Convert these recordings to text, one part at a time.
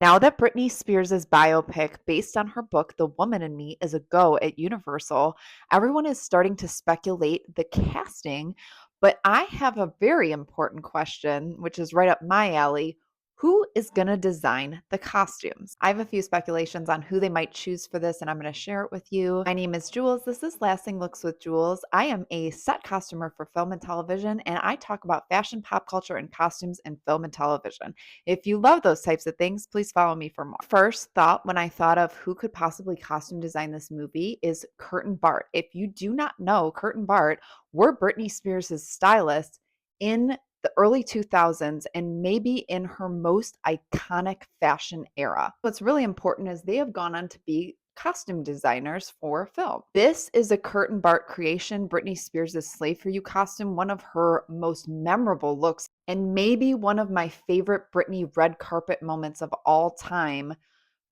Now that Britney Spears' biopic based on her book, The Woman in Me, is a go at Universal, everyone is starting to speculate the casting. But I have a very important question, which is right up my alley. Who is going to design the costumes? I have a few speculations on who they might choose for this, and I'm going to share it with you. My name is Jules. This is Lasting Looks with Jules. I am a set costumer for film and television, and I talk about fashion, pop culture, and costumes in film and television. If you love those types of things, please follow me for more. First thought when I thought of who could possibly costume design this movie is Kurt and Bart. If you do not know, Kurt and Bart were Britney Spears' stylists in the early 2000s and maybe in her most iconic fashion era. What's really important is they have gone on to be costume designers for film. This is a Kurt and Bart creation, Britney Spears' Slave for You costume, one of her most memorable looks and maybe one of my favorite Britney red carpet moments of all time.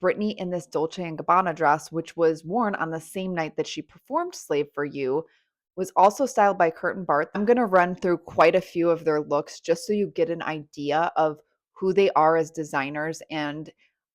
Britney in this Dolce& and Gabbana dress, which was worn on the same night that she performed Slave for You, was also styled by Kurt and Bart. I'm going to run through quite a few of their looks just so you get an idea of who they are as designers and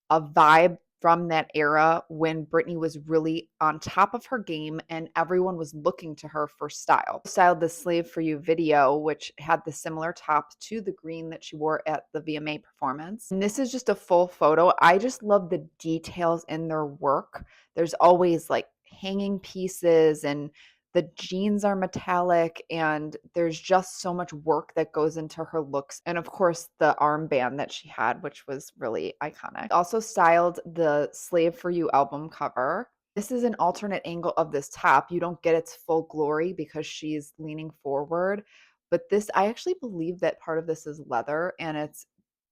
a vibe from that era when Britney was really on top of her game and everyone was looking to her for style. Styled the Slave for You video, which had the similar top to the green that she wore at the VMA performance. And this is just a full photo. I just love the details in their work. There's always like hanging pieces and the jeans are metallic and there's just so much work that goes into her looks. And of course, the armband that she had, which was really iconic. Also styled the Slave for You album cover. This is an alternate angle of this top. You don't get its full glory because she's leaning forward. But this, I actually believe that part of this is leather and it's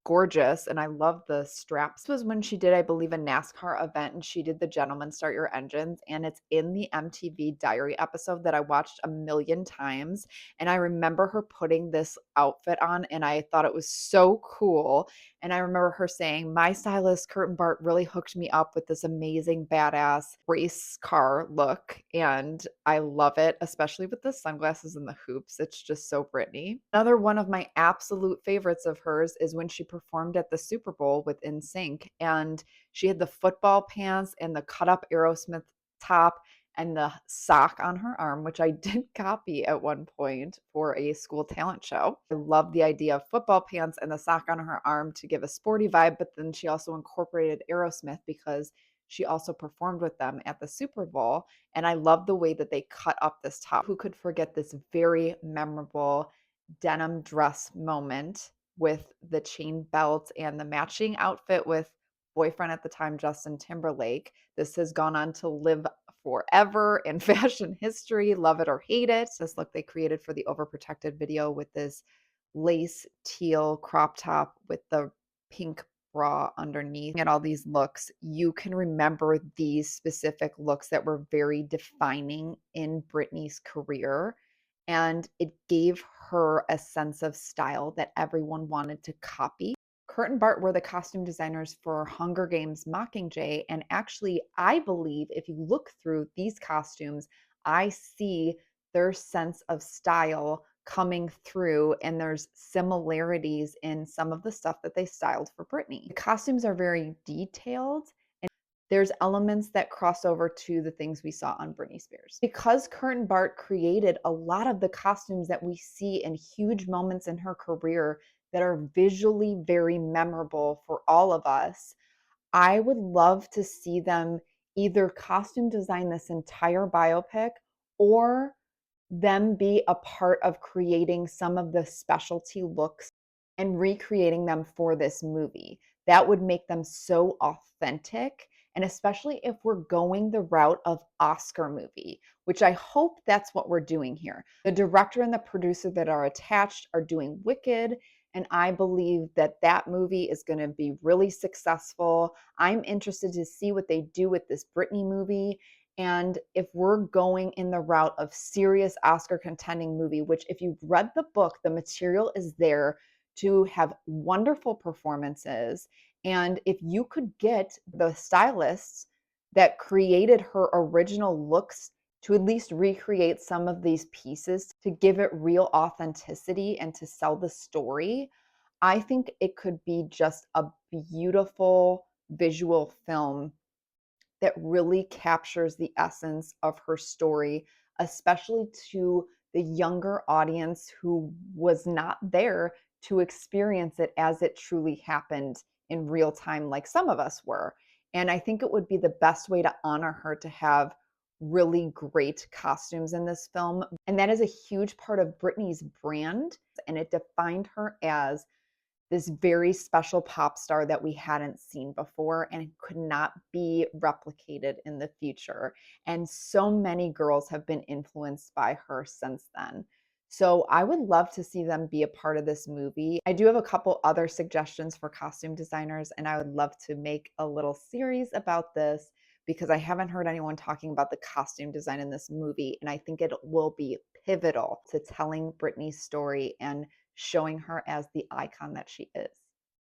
gorgeous, and I love the straps. This was when she did, I believe, a NASCAR event, and she did the Gentlemen Start Your Engines, and it's in the MTV Diary episode that I watched a million times, and I remember her putting this outfit on, and I thought it was so cool, and I remember her saying, "My stylist, Kurt and Bart, really hooked me up with this amazing, badass race car look," and I love it, especially with the sunglasses and the hoops. It's just so Britney. Another one of my absolute favorites of hers is when she performed at the Super Bowl with NSYNC, and she had the football pants and the cut up Aerosmith top and the sock on her arm, which I did copy at one point for a school talent show. I love the idea of football pants and the sock on her arm to give a sporty vibe, but then she also incorporated Aerosmith because she also performed with them at the Super Bowl. And I love the way that they cut up this top. Who could forget this very memorable denim dress moment with the chain belt and the matching outfit with boyfriend at the time, Justin Timberlake? This has gone on to live forever in fashion history, love it or hate it. This look they created for the Overprotected video with this lace teal crop top with the pink bra underneath. At all these looks, you can remember these specific looks that were very defining in Britney's career. And it gave her a sense of style that everyone wanted to copy. Kurt and Bart were the costume designers for Hunger Games Mockingjay. And actually, I believe if you look through these costumes, I see their sense of style coming through, and there's similarities in some of the stuff that they styled for Britney. The costumes are very detailed. There's elements that cross over to the things we saw on Britney Spears. Because Kurt and Bart created a lot of the costumes that we see in huge moments in her career that are visually very memorable for all of us, I would love to see them either costume design this entire biopic or them be a part of creating some of the specialty looks and recreating them for this movie. That would make them so authentic. And especially if we're going the route of Oscar movie, which I hope that's what we're doing here. The director and the producer that are attached are doing Wicked. And I believe that that movie is going to be really successful. I'm interested to see what they do with this Britney movie. And if we're going in the route of serious Oscar contending movie, which if you've read the book, the material is there to have wonderful performances. And if you could get the stylists that created her original looks to at least recreate some of these pieces to give it real authenticity and to sell the story, I think it could be just a beautiful visual film that really captures the essence of her story, especially to the younger audience who was not there to experience it as it truly happened in real time, like some of us were. And I think it would be the best way to honor her to have really great costumes in this film. And that is a huge part of Britney's brand. And it defined her as this very special pop star that we hadn't seen before and could not be replicated in the future. And so many girls have been influenced by her since then. So I would love to see them be a part of this movie. I do have a couple other suggestions for costume designers, and I would love to make a little series about this because I haven't heard anyone talking about the costume design in this movie. And I think it will be pivotal to telling Britney's story and showing her as the icon that she is.